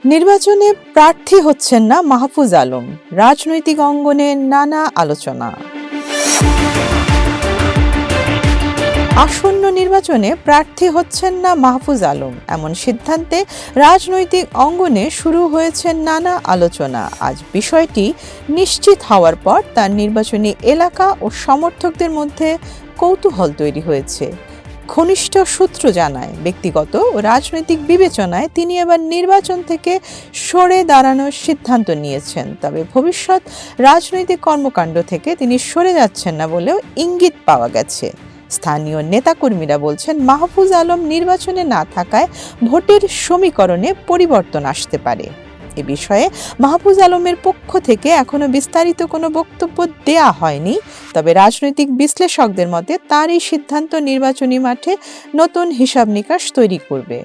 নির্বাচনে প্রার্থী হচ্ছেন না মাহফুজ আলম, রাজনৈতিক অঙ্গনে নানা আলোচনা। আসন্ন নির্বাচনে প্রার্থী হচ্ছেন না মাহফুজ আলম, এমন সিদ্ধান্তে রাজনৈতিক অঙ্গনে শুরু হয়েছে নানা আলোচনা। আজ বিষয়টি নিশ্চিত হওয়ার পর তার নির্বাচনী এলাকা ও সমর্থকদের মধ্যে কৌতূহল তৈরি হয়েছে। ঘনিষ্ঠ সূত্র জানায়, ব্যক্তিগত ও রাজনৈতিক বিবেচনায় তিনি এবার নির্বাচন থেকে সরে দাঁড়ানোর সিদ্ধান্ত নিয়েছেন। তবে ভবিষ্যৎ রাজনৈতিক কর্মকাণ্ড থেকে তিনি সরে যাচ্ছেন না বলেও ইঙ্গিত পাওয়া গেছে। স্থানীয় নেতাকর্মীরা বলছেন, মাহফুজ আলম নির্বাচনে না থাকায় ভোটের সমীকরণে পরিবর্তন আসতে পারে। এ বিষয়ে মাহফুজ আলমের পক্ষ থেকে এখনো বিস্তারিত কোনো বক্তব্য দেয়া হয়নি। তবে রাজনৈতিক বিশ্লেষকদের মতে তার এই সিদ্ধান্ত নির্বাচনী মাঠে নতুন হিসাব নিকাশ তৈরি করবে।